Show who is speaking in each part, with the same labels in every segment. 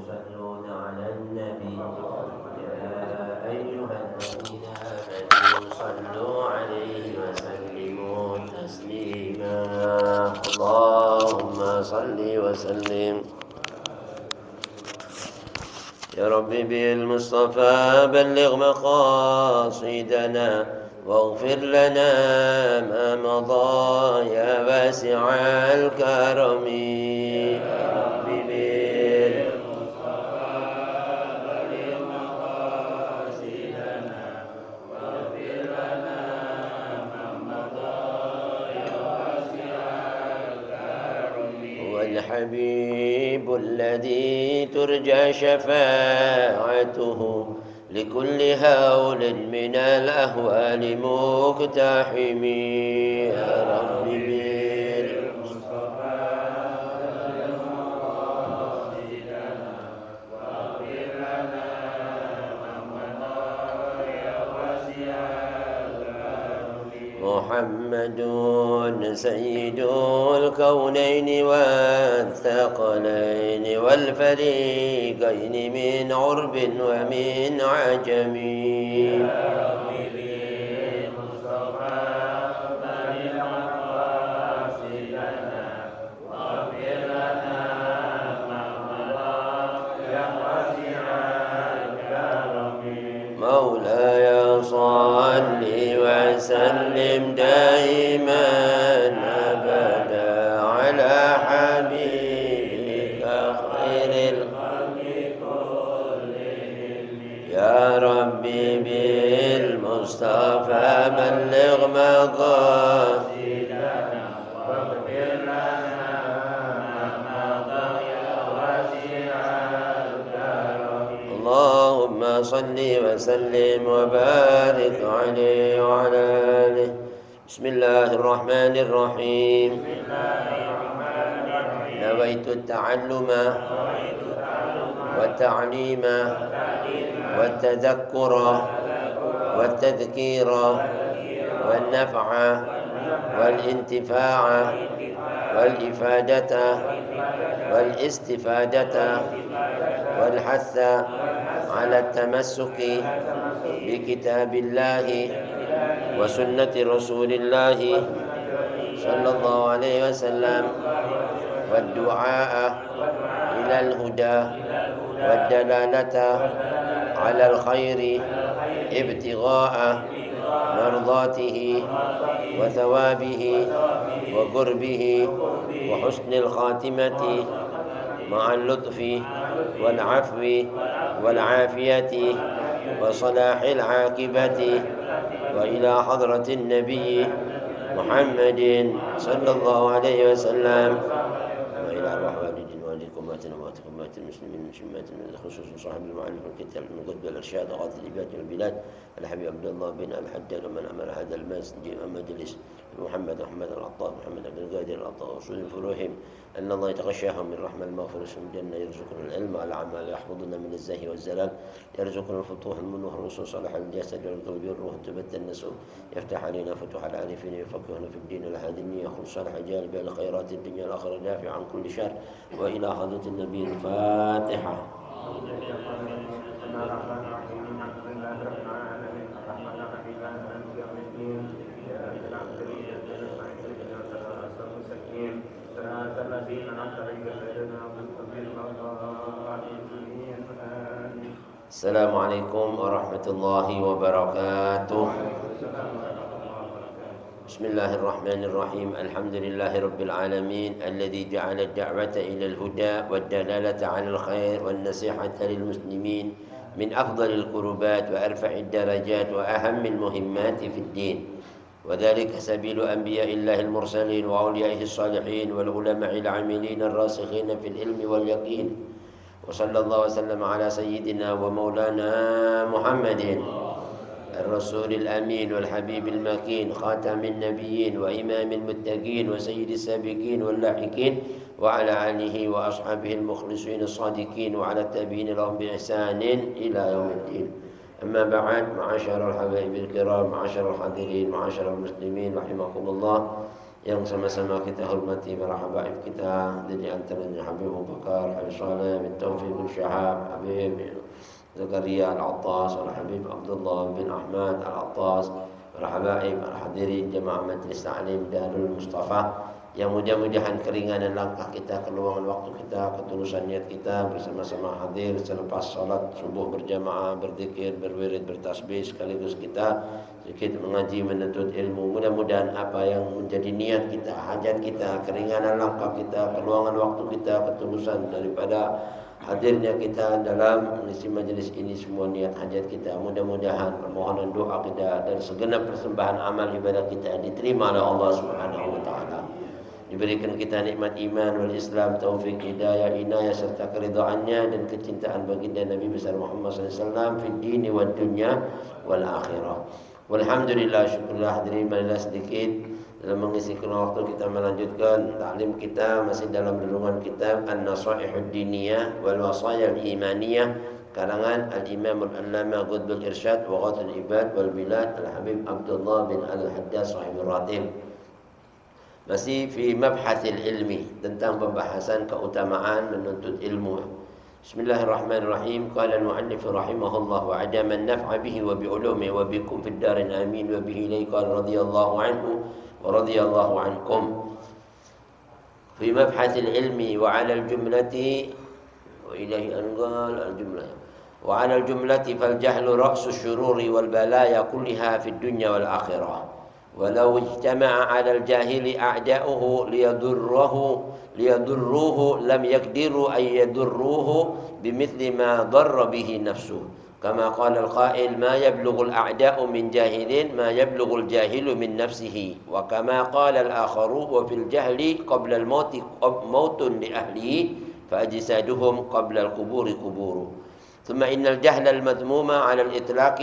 Speaker 1: يصلون على النبي يا أيها الذين آمنوا صلوا عليه وسلموا تسليما اللهم صل وسلم يا ربي بالمصطفى بلغ مقاصدنا واغفر لنا ما مضى يا واسع الكرم يا ربي بالمصطفى بلغ مقاصدنا واغفر لنا ما مضى يا واسع الكرم هو الحبيب الذي ترجى شفاعته لكل هول من الأهوال مقتحم يا رب بالمصطفى بلغ مقاصدنا واغفر لنا ما مضى يا واسع الكرم محمد سيد الكونين والثقلين والفريقين من عرب ومن عجم يا رب بالمصطفى بلغ مقاصدنا واغفر لنا ما مضى يا واسع الكرم مولاي صل وسلم دائما أبدا على حبيبك خير الخلق كلهم يا ربي بالمصطفى بلغ مقاصدنا واغفر لنا ما مضى يا واسع الكرم اللهم صل وسلم وبارك عليه وعلى آله بسم الله الرحمن الرحيم نويت التعلم والتعليم والتذكر والتذكير والنفع والانتفاع والإفادة والاستفادة والحث على التمسك بكتاب الله وسنة رسول الله صلى الله عليه وسلم والدعاء إلى الهدى والدلالة على الخير ابتغاء مرضاته وثوابه وقربه وحسن الخاتمة مع اللطف والعفو والعافية وصلاح العاقبة وإلى حضرة النبي محمد صلى الله عليه وسلم وإلى أرواح والدين والدكم وأمواتكم وأموات المسلمين من شمات من خصوص صاحب المعلم والكتاب من قطب والإرشاد غاث العباد والبلاد الحبيب عبد الله بن الحجاج ومن عمل هذا المجلس محمد أحمد العطار محمد عبد القادر العطار وصول فروحهم أن الله يتغشاهم من رحمة المغفرة من الجنة يرزقنا العلم على العمل يحفظنا من الزهي والزلال يرزقنا الفتوح المنوح الرسول صالح الجسد والقلب والروح تبت النسو يفتح علينا فتوح العارفين يفقهنا في الدين الهادمية يخرج صالح جانب الخيرات الدنيا الآخرة دافع عن كل شر وإلى حضرة النبي الفاتحة السلام عليكم ورحمة الله وبركاته. بسم الله الرحمن الرحيم. الحمد لله رب العالمين الذي جعل الدعوة إلى الهدى والدلالة على الخير والنصيحة للمسلمين من أفضل القربات وأرفع الدرجات وأهم المهمات في الدين، وذلك سبيل أنبياء الله المرسلين وأوليائه الصالحين والعلماء العاملين الراسخين في العلم واليقين. وصلى الله وسلم على سيدنا ومولانا محمد الرسول الأمين والحبيب المكين خاتم النبيين وإمام المتقين وسيد السابقين واللاحقين وعلى آله وأصحابه المخلصين الصادقين وعلى التابعين لهم بإحسان إلى يوم الدين. أما بعد، معاشر الحبايب الكرام، معاشر الحاضرين، معاشر المسلمين رحمكم الله. yang sama-sama kita hormati para habaib kita, dari antaranya Habib Abu Bakar, Habib Saleh bin Taufiq bin Syahab, Habib Zakaria Al-Attas, Habib Abdullah bin Ahmad Al-Attas, para habaib, para hadirin jemaah Majlis Ta'lim Darul Mustafa, yang mudah-mudahan keringanan langkah kita, keluangan waktu kita, ketulusan niat kita bersama-sama hadir selepas salat subuh berjamaah, berzikir, berwirid, bertasbih, sekaligus kita sedikit mengaji, menuntut ilmu. Mudah-mudahan apa yang menjadi niat kita, hajat kita, keringanan langkah kita, keluangan waktu kita, ketulusan daripada hadirnya kita dalam mengisi majelis ini, semua niat hajat kita, mudah-mudahan permohonan doa kita dan segenap persembahan amal ibadah kita diterima oleh Allah Subhanahu wa taala. Diberikan kita nikmat iman wal Islam, taufik, hidayah, inayah serta keridhaannya dan kecintaan baginda Nabi besar Muhammad SAW fi dini wad dunya wal akhirah. Walhamdulillah, syukurlah hadirin, marilah sedikit dalam mengisi waktu kita melanjutkan taklim kita masih dalam renungan kitab An-Nasaihud Diniyah wal Wasaya Al-Imaniyah karangan Al-Imam Al-Allamah Qutbul Irsyad wa Ghathul Ibad wal Bilad Al-Habib Abdullah bin Al-Haddad Sahibul Ratib. Masih fi mabhathil ilmi, tentang pembahasan keutamaan menuntut ilmu. Bismillahirrahmanirrahim. Qala al-mu'allif rahimahullah wa adama an-naf'a bihi wa bi ulumihi wa bikum fid darin amin wa bihi ilayka radhiyallahu anhu wa radhiyallahu ankum. Fi mabhathil ilmi wa 'ala al-jumlati wa ilahi anqal al-jumlah. Wa 'ala al-jumlati fal jahlu ra'su asy-syururi wal balaya kulliha fid dunya wal akhirah. ولو اجتمع على الجاهل أعداؤه ليضروه لم يقدروا أن يضروه بمثل ما ضر به نفسه كما قال القائل ما يبلغ الأعداء من جاهل ما يبلغ الجاهل من نفسه وكما قال الآخر وفي الجهل قبل الموت موت لأهله فأجسادهم قبل القبور قبور ثم إن الجهل المذموم على الإطلاق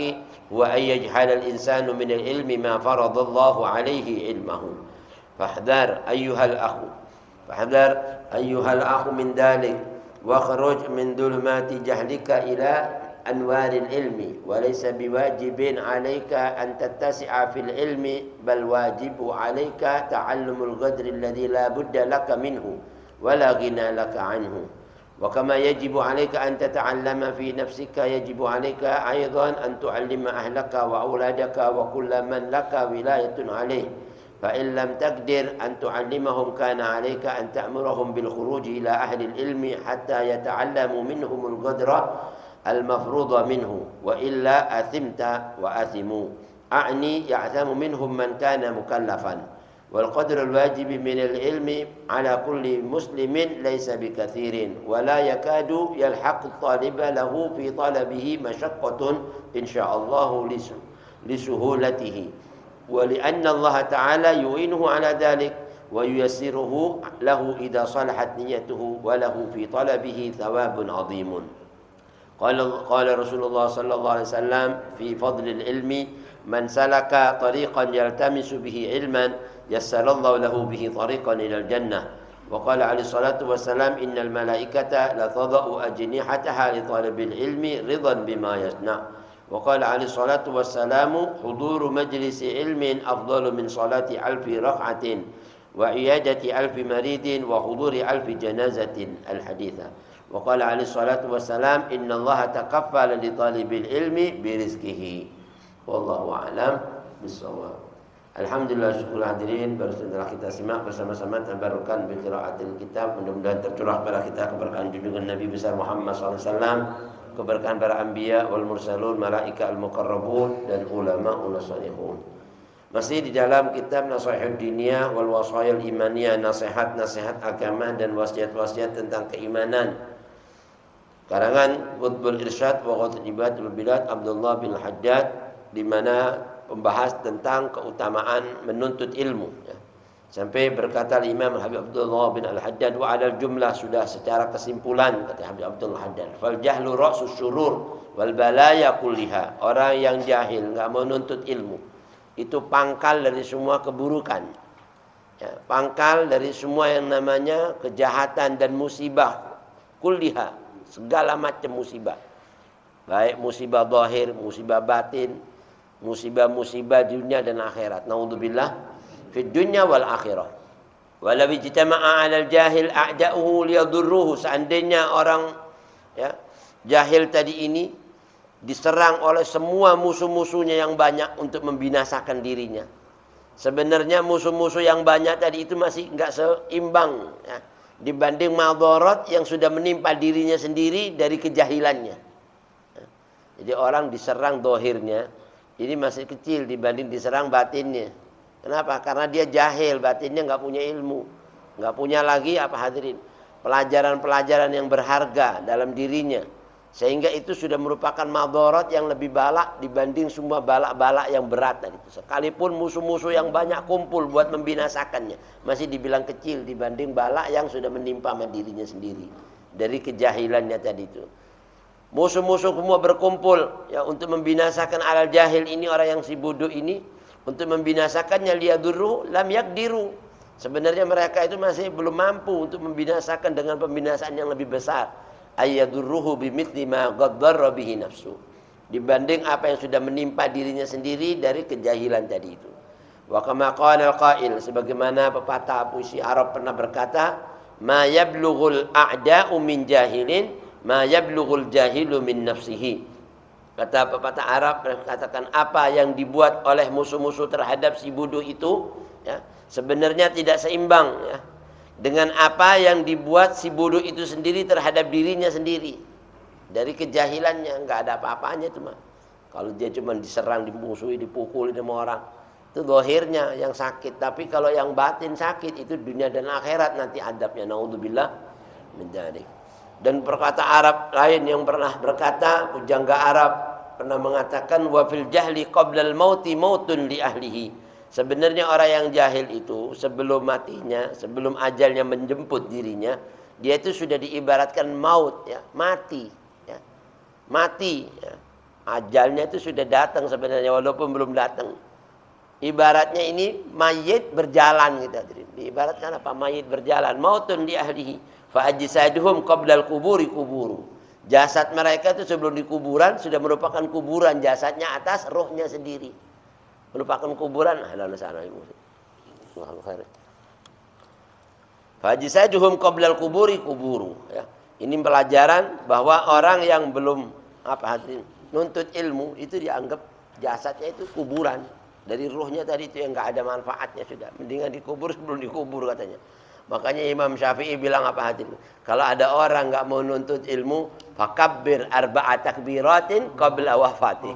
Speaker 1: هو أن يجهل الإنسان من العلم ما فرض الله عليه علمه فاحذر أيها الأخ من ذلك واخرج من ظلمات جهلك إلى أنوار العلم وليس بواجب عليك أن تتسع في العلم بل واجب عليك تعلم القدر الذي لا بد لك منه ولا غنى لك عنه وكما يجب عليك أن تتعلم في نفسك يجب عليك أيضا أن تعلم أهلك وأولادك وكل من لك ولاية عليه فإن لم تقدر أن تعلمهم كان عليك أن تأمرهم بالخروج إلى أهل العلم حتى يتعلموا منهم القدر المفروض منه وإلا أثمت وأثموا أعني يعثم منهم من كان مكلفا والقدر الواجب من العلم على كل مسلم ليس بكثير ولا يكاد يلحق الطالب له في طلبه مشقة إن شاء الله لسهولته ولأن الله تعالى يعينه على ذلك وييسره له إذا صلحت نيته وله في طلبه ثواب عظيم قال رسول الله صلى الله عليه وسلم في فضل العلم من سلك طريقا يلتمس به علما يسر الله له به طريقا إلى الجنة وقال عليه الصلاة والسلام إن الملائكة لتضع أجنحتها لطالب العلم رضا بما يصنع وقال عليه الصلاة والسلام حضور مجلس علم أفضل من صلاة 1000 ركعة وعيادة 1000 مريض وحضور 1000 جنازة الحديثة وقال عليه الصلاة والسلام إن الله تكفل لطالب العلم برزقه والله أعلم بالصواب. Alhamdulillah, syukur hadirin, baru setelah kita simak bersama-sama tabarukan bi qiraatil kitab, mudah-mudahan tercurah pada kita keberkahan junjungan Nabi besar Muhammad SAW, keberkahan para anbiya wal mursalun, malaika al muqarrabun dan ulama salihun. Masih di dalam kitab Nasaihud Diniyah wal Wasaya al Imaniyah, nasihat-nasihat agama dan wasiat-wasiat tentang keimanan. Karangan Qutbul Irsyad wa Ghathul Ibad wal Bilad Abdullah bin Al-Haddad, di mana membahas tentang keutamaan menuntut ilmu ya. Sampai berkata Imam Habib Abdullah bin Al-Haddad wa 'alal jumlah, sudah secara kesimpulan kata Habib Abdullah Haddad, fal jahlu ra'sus syurur wal balaya kulliha, orang yang jahil enggak menuntut ilmu itu pangkal dari semua keburukan ya, pangkal dari semua yang namanya kejahatan dan musibah kulliha, segala macam musibah, baik musibah zahir, musibah batin, musibah-musibah dunia dan akhirat. Naudzubillah fid dunya wal akhirah. Walau ijtama'a 'alal jahil a'da'uhu liyadurruhu, seandainya orang ya, jahil tadi ini diserang oleh semua musuh-musuhnya yang banyak untuk membinasakan dirinya. Sebenarnya musuh-musuh yang banyak tadi itu masih enggak seimbang ya, dibanding madarat yang sudah menimpa dirinya sendiri dari kejahilannya. Jadi orang diserang dohirnya ini masih kecil dibanding diserang batinnya. Kenapa? Karena dia jahil, batinnya nggak punya ilmu, nggak punya lagi apa hadirin, pelajaran-pelajaran yang berharga dalam dirinya, sehingga itu sudah merupakan madarat yang lebih balak dibanding semua balak-balak yang berat tadi. Sekalipun musuh-musuh yang banyak kumpul buat membinasakannya, masih dibilang kecil dibanding balak yang sudah menimpa dirinya sendiri dari kejahilannya tadi itu. Musuh-musuh semua berkumpul ya untuk membinasakan alal jahil ini, orang yang si bodoh ini, untuk membinasakannya liyadurru lam yakdiru. Sebenarnya mereka itu masih belum mampu untuk membinasakan dengan pembinasaan yang lebih besar. Ayyadurruhu bimithli ma ghaddara bihi nafsu, dibanding apa yang sudah menimpa dirinya sendiri dari kejahilan tadi itu. Wa kama qala al-qail, sebagaimana pepatah puisi Arab pernah berkata, ma yablughul a'da'u min jahilin ma yablughul jahilu min nafsihi. Kata pepatah Arab katakan, apa yang dibuat oleh musuh-musuh terhadap si bodoh itu ya, sebenarnya tidak seimbang ya, dengan apa yang dibuat si bodoh itu sendiri terhadap dirinya sendiri dari kejahilannya. Nggak ada apa-apanya itu mah. Kalau dia cuma diserang, dimusuhi, dipukuli sama orang, itu zahirnya yang sakit. Tapi kalau yang batin sakit itu dunia dan akhirat nanti adabnya. Naudzubillah min dzalik. Dan perkata Arab lain yang pernah berkata, pujangga Arab pernah mengatakan, wa fil jahli qabla al-mauti mautun li ahlihi. Sebenarnya orang yang jahil itu sebelum matinya, sebelum ajalnya menjemput dirinya, dia itu sudah diibaratkan maut ya, mati ya. Mati ya. Ajalnya itu sudah datang sebenarnya walaupun belum datang. Ibaratnya ini mayit berjalan gitu. Diibaratkan apa? Mayit berjalan, mautun li ahlihi. Fa ajsaduhum qabla al-quburi kuburu. Jasad mereka itu sebelum di kuburan sudah merupakan kuburan, jasadnya atas, rohnya sendiri merupakan kuburan. Fa ajsaduhum qabla al-quburi kuburu ya. Ini pelajaran bahwa orang yang belum apa hati nuntut ilmu itu dianggap jasadnya itu kuburan. Dari rohnya tadi itu yang enggak ada manfaatnya, sudah mendingan dikubur sebelum dikubur katanya. Makanya Imam Syafi'i bilang apa hati? Kalau ada orang enggak mau nuntut ilmu, fakabbir arba'a takbiratin qabla wafati.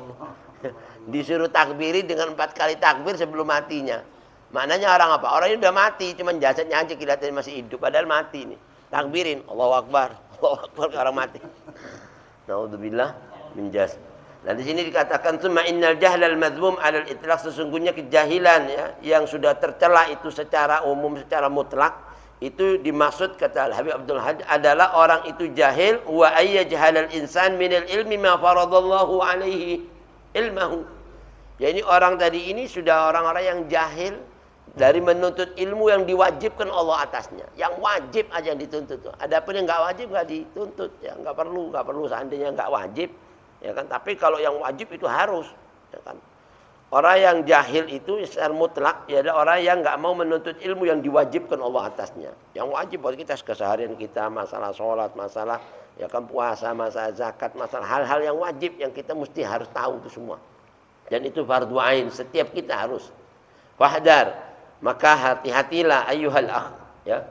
Speaker 1: Disuruh takbiri dengan 4 kali takbir sebelum matinya. Maknanya orang apa? Orang ini udah mati, cuman jasadnya aja kelihatannya masih hidup, padahal mati nih. Takbirin, Allahu Akbar, Allahu Akbar, orang mati. Naudzubillah min jas. Nah di sini dikatakan summa innal jahlal madzmum 'alal itlaq, sesungguhnya kejahilan ya yang sudah tercela itu secara umum, secara mutlak, itu dimaksud kata Habib Abdul Hadi adalah orang itu jahil wa ayyajhalal insan minal ilmi ma faradallahu alaihi ilmahu. Jadi orang tadi ini sudah orang-orang yang jahil dari menuntut ilmu yang diwajibkan Allah atasnya. Yang wajib aja yang dituntut. Adapun yang enggak wajib enggak dituntut ya, enggak perlu seandainya enggak wajib ya kan. Tapi kalau yang wajib itu harus ya kan. Orang yang jahil itu secara mutlak ya adalah orang yang enggak mau menuntut ilmu yang diwajibkan Allah atasnya. Yang wajib buat kita keseharian kita, masalah sholat, masalah ya kan puasa, masalah zakat, masalah hal-hal yang wajib yang kita mesti harus tahu itu semua. Dan itu fardu ain, setiap kita harus. Wahdar, maka hati-hatilah ayyuhal akh ya.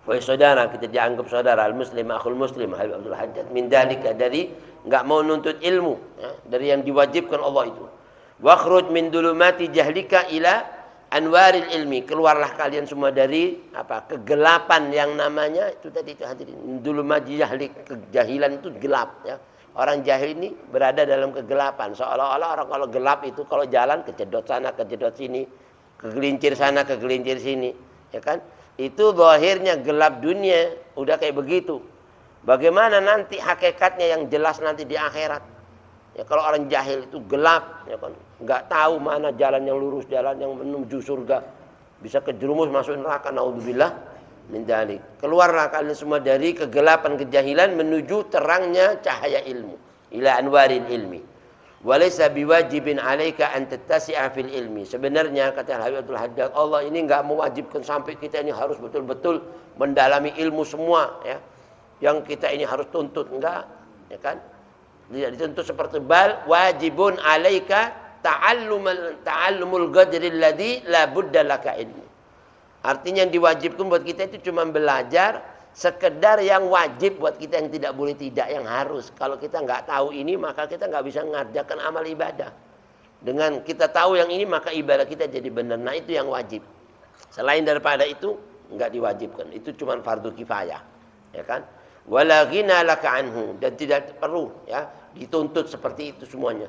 Speaker 1: Wahai saudara, kita dianggap saudara, al-muslim akhul muslim, Habib Abdul Hajjaj, min dalika, dari enggak mau nuntut ilmu ya, dari yang diwajibkan Allah itu. Wakhruj min dulumati jahlika ila anwaril ilmi, keluarlah kalian semua dari apa? Kegelapan yang namanya itu tadi itu hadirin. Dulumati jahlik, kejahilan itu gelap ya. Orang jahil ini berada dalam kegelapan. Seolah-olah orang kalau gelap itu kalau jalan kejedot sana, kejedot sini, kegelincir sana, kegelincir sini, ya kan? Itu zahirnya gelap dunia, udah kayak begitu. Bagaimana nanti hakikatnya yang jelas nanti di akhirat? Ya kalau orang jahil itu gelap, ya kan, nggak tahu mana jalan yang lurus, jalan yang menuju surga, bisa kejerumus masuk neraka. Naudzubillah min dzalik. Keluarlah kalian semua dari kegelapan kejahilan menuju terangnya cahaya ilmu, ila anwaril ilmi. Walaysa biwajibin 'alaika an tattasi'a fil ilmi. Sebenarnya kata Habib Abdul Haddad, Allah ini enggak mewajibkan sampai kita ini harus betul-betul mendalami ilmu semua ya. Yang kita ini harus tuntut, enggak, ya kan? Tidak dituntut seperti bal wajibun 'alaika ta'allumul qadri alladhi la budda laka ilmu. Artinya yang diwajibkan buat kita itu cuma belajar sekedar yang wajib buat kita, yang tidak boleh tidak, yang harus. Kalau kita nggak tahu ini, maka kita nggak bisa mengerjakan amal ibadah. Dengan kita tahu yang ini, maka ibadah kita jadi benar. Nah, itu yang wajib. Selain daripada itu, nggak diwajibkan. Itu cuma fardu kifayah, ya kan? Wala ghina laka anhu, dan tidak perlu ya dituntut seperti itu semuanya.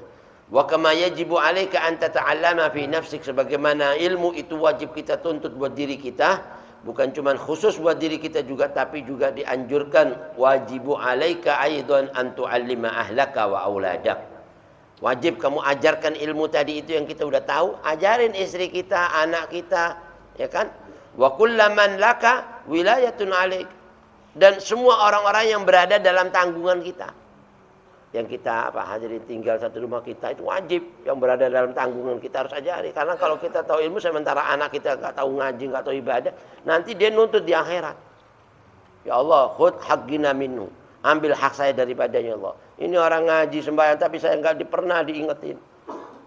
Speaker 1: Wa kama yajibu 'alaika an tata'allama fi nafsik, sebagaimana ilmu itu wajib kita tuntut buat diri kita. Bukan cuma khusus buat diri kita juga, tapi juga dianjurkan wajibu 'alaika aidan an tu'allima ahlaka wa auladak. Wajib kamu ajarkan ilmu tadi itu yang kita udah tahu, ajarin istri kita, anak kita, ya kan? Wa kullaman laka wilayatun 'alaik. Dan semua orang-orang yang berada dalam tanggungan kita. Yang kita hadirin tinggal satu rumah kita, itu wajib yang berada dalam tanggungan kita harus ajari. Karena kalau kita tahu ilmu sementara anak kita nggak tahu ngaji, nggak tahu ibadah, nanti dia nuntut di akhirat. Ya Allah, khud haqqina minhu, ambil hak saya daripadanya Allah. Ini orang ngaji sembahyang tapi saya nggak pernah diingetin.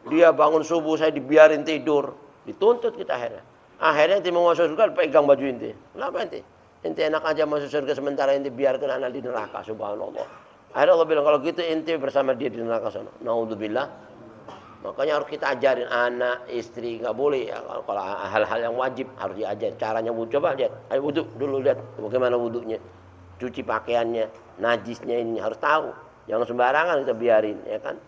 Speaker 1: Dia bangun subuh saya dibiarin tidur, dituntut kita akhirnya. Akhirnya ente mau masuk surga pegang baju ente. Kenapa ente? Ente enak aja masuk surga sementara ente biarkan anak di neraka, subhanallah. Akhirnya Allah bilang, kalau gitu ente bersama dia di neraka sana. Naudzubillah. Makanya harus kita ajarin anak, istri, nggak boleh ya. Kalau hal-hal yang wajib harus diajar. Caranya wudhu, coba lihat. Ayo wudhu dulu, lihat bagaimana wudhunya. Cuci pakaiannya, najisnya ini harus tahu. Jangan sembarangan kita biarin, ya kan?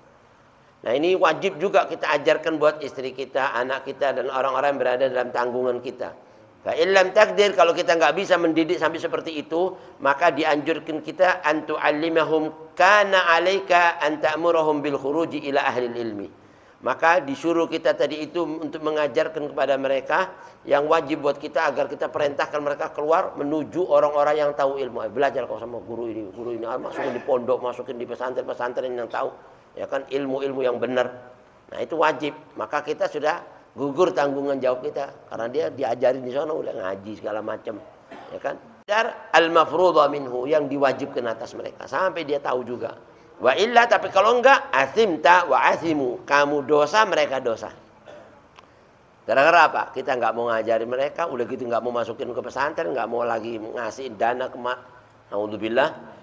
Speaker 1: Nah, ini wajib juga kita ajarkan buat istri kita, anak kita, dan orang-orang yang berada dalam tanggungan kita. Fa illam takdir, kalau kita nggak bisa mendidik sampai seperti itu, maka dianjurkan kita an tu'allimahum kana 'alaika an ta'murahum bil khuruji ila ahli ilmi. Maka disuruh kita tadi itu untuk mengajarkan kepada mereka, yang wajib buat kita agar kita perintahkan mereka keluar menuju orang-orang yang tahu ilmu. Belajar kau sama guru ini, masukin di pondok, masukin di pesantren-pesantren yang tahu, ya kan, ilmu-ilmu yang benar. Nah, itu wajib. Maka kita sudah gugur tanggungan jawab kita, karena dia diajarin di sana udah ngaji segala macam, ya kan? Dar al-mafrudha minhu, yang diwajibkan atas mereka sampai dia tahu juga. Wa illa, tapi kalau enggak, asimta wa asimu, kamu dosa mereka dosa. Gara-gara apa? Kita nggak mau ngajari mereka, udah gitu nggak mau masukin ke pesantren, nggak mau lagi ngasih dana ke naudzubillah.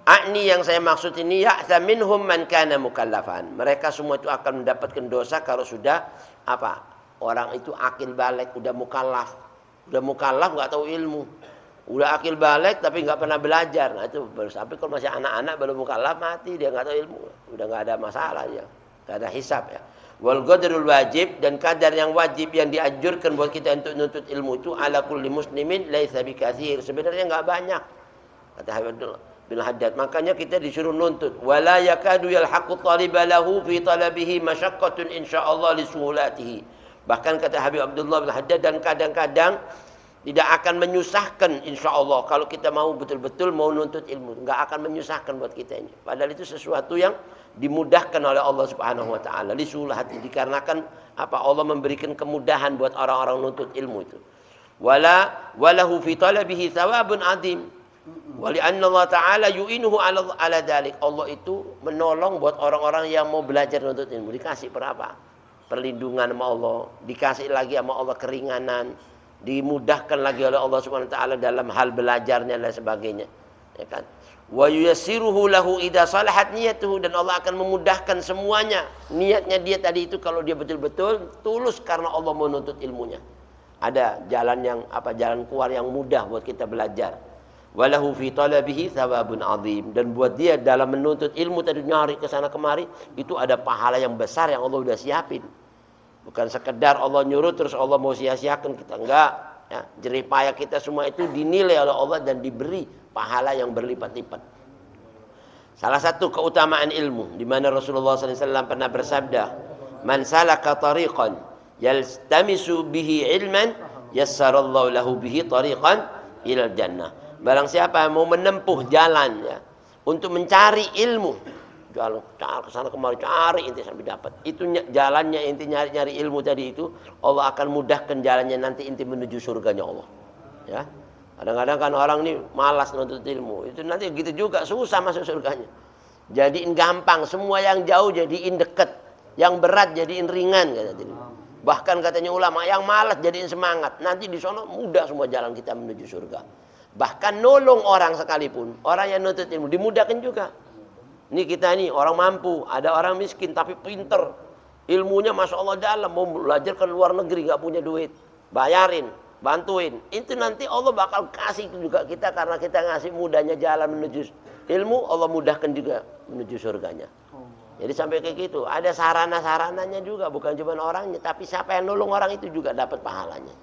Speaker 1: Akni, yang saya maksud ini, ya'tha minhum man kana mukallafan. Mereka semua itu akan mendapatkan dosa kalau sudah apa? Orang itu akil balik, udah mukallaf. Udah mukallaf nggak tahu ilmu. Udah akil balik tapi nggak pernah belajar. Nah, itu baru sampai kalau masih anak-anak belum mukallaf mati, dia nggak tahu ilmu. Udah nggak ada masalah ya. Nggak ada hisab ya. Wal qadrul wajib, dan kadar yang wajib yang dianjurkan buat kita untuk nuntut ilmu itu ala kulli muslimin laisa bikatsir. Sebenarnya nggak banyak. Kata Habib bin Haddad, makanya kita disuruh nuntut. Wala yakadu yalhaqu taliba lahu fi talabihi masyaqqatun insyaallah li suhulatihi. Bahkan kata Habib Abdullah bin Haddad, dan kadang-kadang tidak akan menyusahkan insyaallah kalau kita mau betul-betul mau nuntut ilmu, enggak akan menyusahkan buat kita ini. Padahal itu sesuatu yang dimudahkan oleh Allah Subhanahu wa taala li suhulati, dikarenakan apa? Allah memberikan kemudahan buat orang-orang nuntut ilmu itu. Walahu fi talabihi thawabun adzim. Wali anna Allah Ta'ala yu'inuhu ala dhalik. Allah itu menolong buat orang-orang yang mau belajar untuk ilmu. Dikasih berapa? Perlindungan sama Allah. Dikasih lagi sama Allah keringanan. Dimudahkan lagi oleh Allah Subhanahu Wa Ta'ala dalam hal belajarnya dan sebagainya. Ya kan? Wa yuyassiruhu lahu idza salahat niyatuhu, dan Allah akan memudahkan semuanya. Niatnya dia tadi itu kalau dia betul-betul tulus karena Allah menuntut ilmunya. Ada jalan yang jalan keluar yang mudah buat kita belajar. Walahu fi talabihi thawabun azim, dan buat dia dalam menuntut ilmu tadi nyari ke sana kemari itu ada pahala yang besar yang Allah udah siapin. Bukan sekedar Allah nyuruh terus Allah mau sia-siakan kita, enggak ya. Jerih payah kita semua itu dinilai oleh Allah dan diberi pahala yang berlipat-lipat. Salah satu keutamaan ilmu di mana Rasulullah SAW pernah bersabda, man salaka tariqan yaltamisu bihi ilman yassarallahu lahu bihi tariqan ilal jannah. Barang siapa yang mau menempuh jalan ya, untuk mencari ilmu, jalan ke sana kemari, cari inti sampai dapat. Itu jalannya inti nyari ilmu tadi itu, Allah akan mudahkan jalannya nanti inti menuju surganya Allah. Ya. Kadang-kadang kan orang ini malas nuntut ilmu. Itu nanti gitu juga susah masuk surganya. Jadiin gampang, semua yang jauh jadiin deket, yang berat jadiin ringan kata tadi. Bahkan katanya ulama, yang malas jadiin semangat. Nanti di sana mudah semua jalan kita menuju surga. Bahkan nolong orang sekalipun, orang yang nuntut ilmu dimudahkan juga. Ini kita nih orang mampu, ada orang miskin tapi pinter, ilmunya masya Allah dalam, mau belajar ke luar negeri nggak punya duit, bayarin, bantuin. Itu nanti Allah bakal kasih juga kita karena kita ngasih mudahnya jalan menuju ilmu, Allah mudahkan juga menuju surganya. Jadi sampai kayak gitu, ada sarana-sarananya juga, bukan cuma orangnya, tapi siapa yang nolong orang itu juga dapat pahalanya.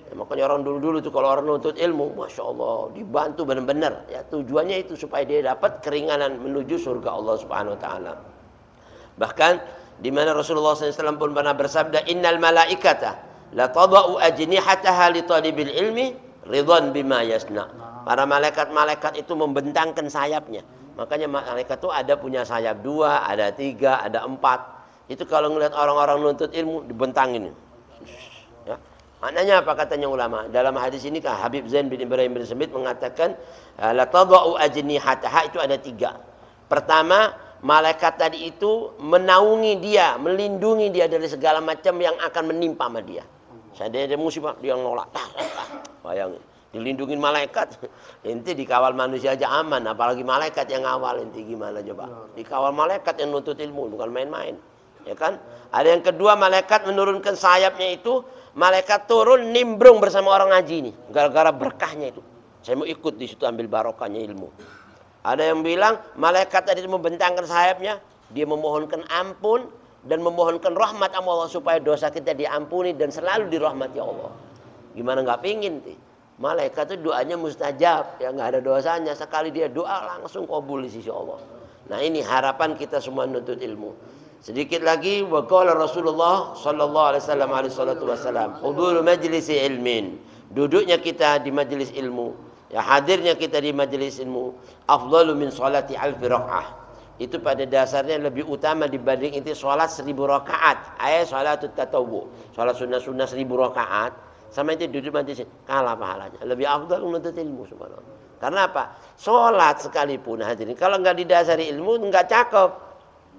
Speaker 1: Ya, makanya orang dulu-dulu tuh kalau orang nuntut ilmu, masya Allah, dibantu benar-benar. Ya, tujuannya itu supaya dia dapat keringanan menuju surga Allah Subhanahu Wa Taala. Bahkan di mana Rasulullah SAW pun pernah bersabda, Innal malaikata la tada'u ajnihataha li talibil ilmi ridwan bima yasna. Para malaikat-malaikat itu membentangkan sayapnya. Makanya malaikat itu ada punya sayap 2, ada 3, ada 4. Itu kalau ngelihat orang-orang nuntut ilmu dibentangin. Ya. Maknanya apa katanya ulama? Dalam hadis ini kan Habib Zain bin Ibrahim bin Smith mengatakan la tada'u ajnihataha itu ada 3. Pertama, malaikat tadi itu menaungi dia, melindungi dia dari segala macam yang akan menimpa sama dia. Saya ada musibah dia nolak. Bayangin, dilindungin malaikat. Inti dikawal manusia aja aman, apalagi malaikat yang ngawal. Inti gimana coba? Dikawal malaikat yang nuntut ilmu, bukan main-main. Ya kan? Ada yang kedua, malaikat menurunkan sayapnya itu, malaikat turun nimbrung bersama orang ngaji nih, gara-gara berkahnya itu. Saya mau ikut di situ ambil barokahnya ilmu. Ada yang bilang malaikat tadi membentangkan sayapnya, dia memohonkan ampun dan memohonkan rahmat Allah supaya dosa kita diampuni dan selalu dirahmati Allah. Gimana nggak pingin sih? Malaikat itu doanya mustajab, ya nggak ada dosanya, sekali dia doa langsung kabul di sisi Allah. Nah ini harapan kita semua nuntut ilmu. Sedikit lagi, wa qala Rasulullah sallallahu alaihi wasallam, huduru majlisi ilmin. Duduknya kita di majelis ilmu, ya hadirnya kita di majelis ilmu, afdalu min salati alfi rakaah. Itu pada dasarnya lebih utama dibanding itu salat 1000 rakaat. Ayat salatut tatawwu, salat sunnah-sunnah 1000 rakaat. Sama itu duduk majelis kalah pahalanya. Lebih afdal menuntut ilmu subhanallah. Karena apa? Salat sekalipun hadirin kalau enggak didasari ilmu enggak cakep.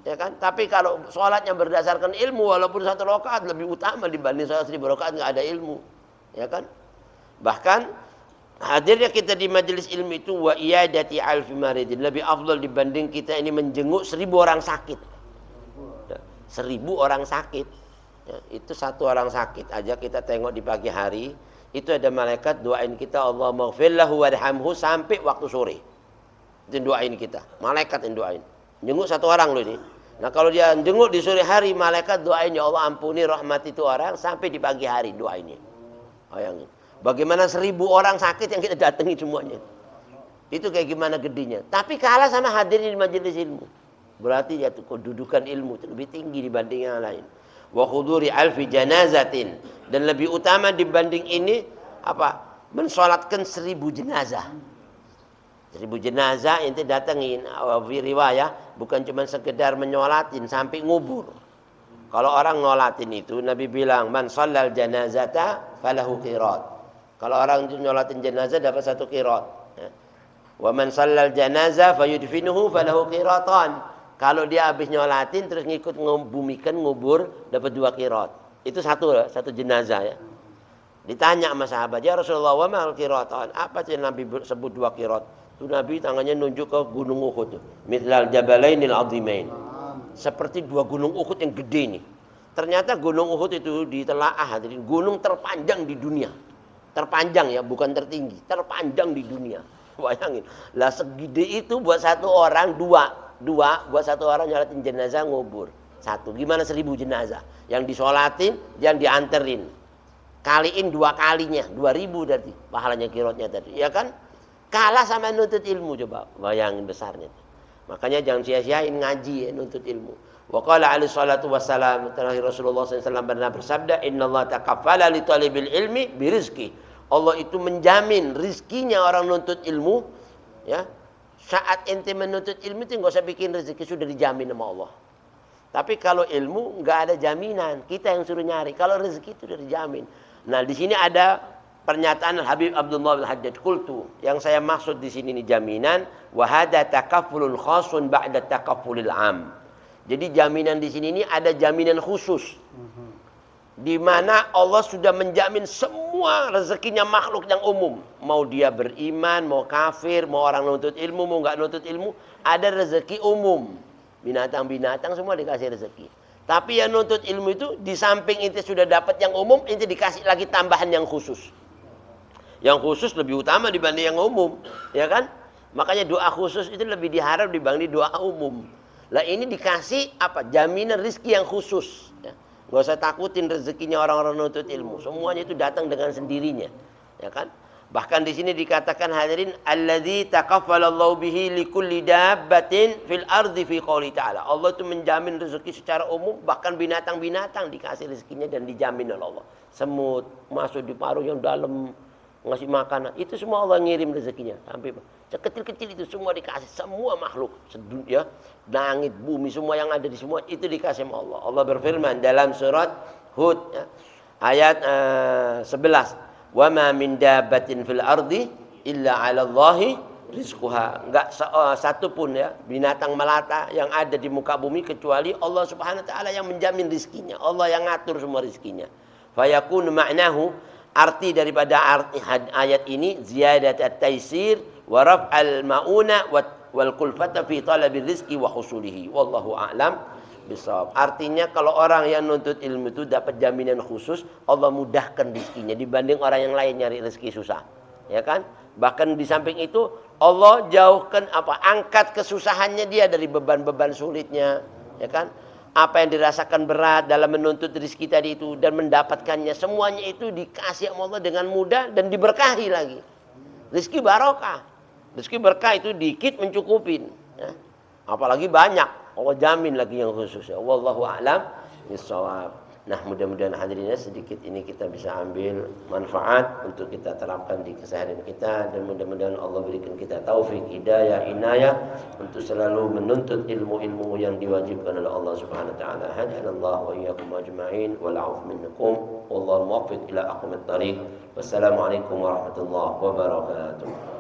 Speaker 1: Ya kan? Tapi kalau sholatnya berdasarkan ilmu, walaupun 1 rakaat lebih utama dibanding sholat 1000 rakaat nggak ada ilmu, ya kan? Bahkan hadirnya kita di majelis ilmu itu wa iyadati alfi maridin lebih afdal dibanding kita ini menjenguk 1000 orang sakit. 1000 orang sakit, ya, itu 1 orang sakit aja kita tengok di pagi hari, itu ada malaikat doain kita Allah maghfir lahu warhamhu sampai waktu sore. Itu doain kita, malaikat yang doain. Jenguk 1 orang loh ini. Nah kalau dia jenguk di sore hari, malaikat doain ya Allah ampuni rahmat itu orang sampai di pagi hari doainnya. Bayangin. Bagaimana 1000 orang sakit yang kita datangi semuanya. Itu kayak gimana gedenya. Tapi kalah sama hadirin di majelis ilmu. Berarti ya kedudukan ilmu itu lebih tinggi dibanding yang lain. Wa khuduri alfi janazatin. Dan lebih utama dibanding ini apa? Mensolatkan 1000 jenazah. 1000 jenazah ente datengin, riwayah bukan cuma sekedar menyolatin sampai ngubur. Kalau orang ngolatin itu Nabi bilang man shallal janazata falahu qirat. Kalau orang nyolatin jenazah dapat 1 qirat. Ya. Wa man shallal janazah fayudfinuhu falahu qiratan. Kalau dia habis nyolatin terus ngikut ngebumikan ngubur dapat 2 qirat. Itu satu jenazah ya. Ditanya sama sahabat, ya Rasulullah wa mal qiratan? Apa sih Nabi sebut 2 qirat? Itu Nabi tangannya nunjuk ke gunung Uhud. Mithlal jabalainil azimain. Seperti 2 gunung Uhud yang gede nih. Ternyata gunung Uhud itu ditelaah, jadi gunung terpanjang di dunia. Terpanjang ya, bukan tertinggi, terpanjang di dunia. Bayangin. Lah segede itu buat 1 orang, 2 buat 1 orang nyolatin jenazah ngubur. 1. Gimana 1000 jenazah? Yang disolatin, yang dianterin. Kaliin 2 kalinya, 2000 tadi. Pahalanya kirotnya tadi, ya kan? Kalah sama nuntut ilmu coba, bayangin besarnya. Makanya jangan sia-siain ngaji ya, nuntut ilmu. Wa qala alaihi salatu wassalam, terakhir Rasulullah SAW pernah bersabda, innallaha taqaffala li talibil ilmi birizqi. Allah itu menjamin rizkinya orang nuntut ilmu, ya. Saat ente menuntut ilmu itu nggak usah bikin rezeki, sudah dijamin sama Allah. Tapi kalau ilmu nggak ada jaminan, kita yang suruh nyari. Kalau rezeki itu sudah dijamin. Nah, di sini ada pernyataan Habib Abdullah bin Hajjaj Qultu. Yang saya maksud di sini ini jaminan, wa hadza takaffulun khasun ba'da takaffulil 'am. Jadi jaminan di sini ini ada jaminan khusus. Di mana Allah sudah menjamin semua rezekinya makhluk yang umum. Mau dia beriman, mau kafir, mau orang nuntut ilmu, mau nggak nuntut ilmu, ada rezeki umum. Binatang-binatang semua dikasih rezeki. Tapi yang nuntut ilmu itu, di samping ente sudah dapat yang umum, ente dikasih lagi tambahan yang khusus. Yang khusus lebih utama dibanding yang umum, ya kan? Makanya doa khusus itu lebih diharap dibanding doa umum. Lah ini dikasih apa? Jaminan rizki yang khusus. Ya. Gak usah takutin rezekinya orang-orang nuntut ilmu. Semuanya itu datang dengan sendirinya, ya kan? Bahkan di sini dikatakan hadirin, alladzi takaffalallahu bihi likulli dabbatin fil ardi fi qouli ta'ala. Allah itu menjamin rezeki secara umum, bahkan binatang-binatang dikasih rezekinya dan dijamin oleh Allah. Semut masuk di paruh yang dalam ngasih makanan, itu semua Allah ngirim rezekinya. Sampai kecil-kecil itu semua dikasih, semua makhluk, ya, langit, bumi, semua yang ada di semua itu dikasih sama Allah. Allah berfirman dalam surat Hud, ya, ayat 11. Wa ma min dabbatin fil ardi illa 'ala Allahi rizquha. Enggak satu pun ya binatang melata yang ada di muka bumi kecuali Allah Subhanahu wa taala yang menjamin rizkinya. Allah yang ngatur semua rizkinya. Fayakunu ma'nahu, arti daripada ayat ini ziyadat at-taisir wa raf'al mauna wal kulfata fi talabil rizqi wa husulihi. Wallahu a'lam. Artinya kalau orang yang nuntut ilmu itu dapat jaminan khusus, Allah mudahkan rezekinya dibanding orang yang lain nyari rezeki susah, ya kan? Bahkan di samping itu Allah jauhkan angkat kesusahannya dia dari beban-beban sulitnya, ya kan? Apa yang dirasakan berat dalam menuntut rezeki tadi itu dan mendapatkannya, semuanya itu dikasih Allah dengan mudah dan diberkahi lagi. Rezeki barokah, rezeki berkah itu dikit mencukupin, ya? Apalagi banyak. Allah jamin lagi yang khusus. Ya. Wallahu a'lam bishawab. Nah, mudah-mudahan hadirinnya sedikit ini kita bisa ambil manfaat untuk kita terapkan di keseharian kita, dan mudah-mudahan Allah berikan kita taufik, hidayah, inayah untuk selalu menuntut ilmu-ilmu yang diwajibkan oleh Allah Subhanahu wa taala. Hadanallahu wa iyyakum ajma'in wal 'afwu minkum. Wallahu muwaffiq ila aqwamit thariq. Wassalamualaikum warahmatullahi wabarakatuh.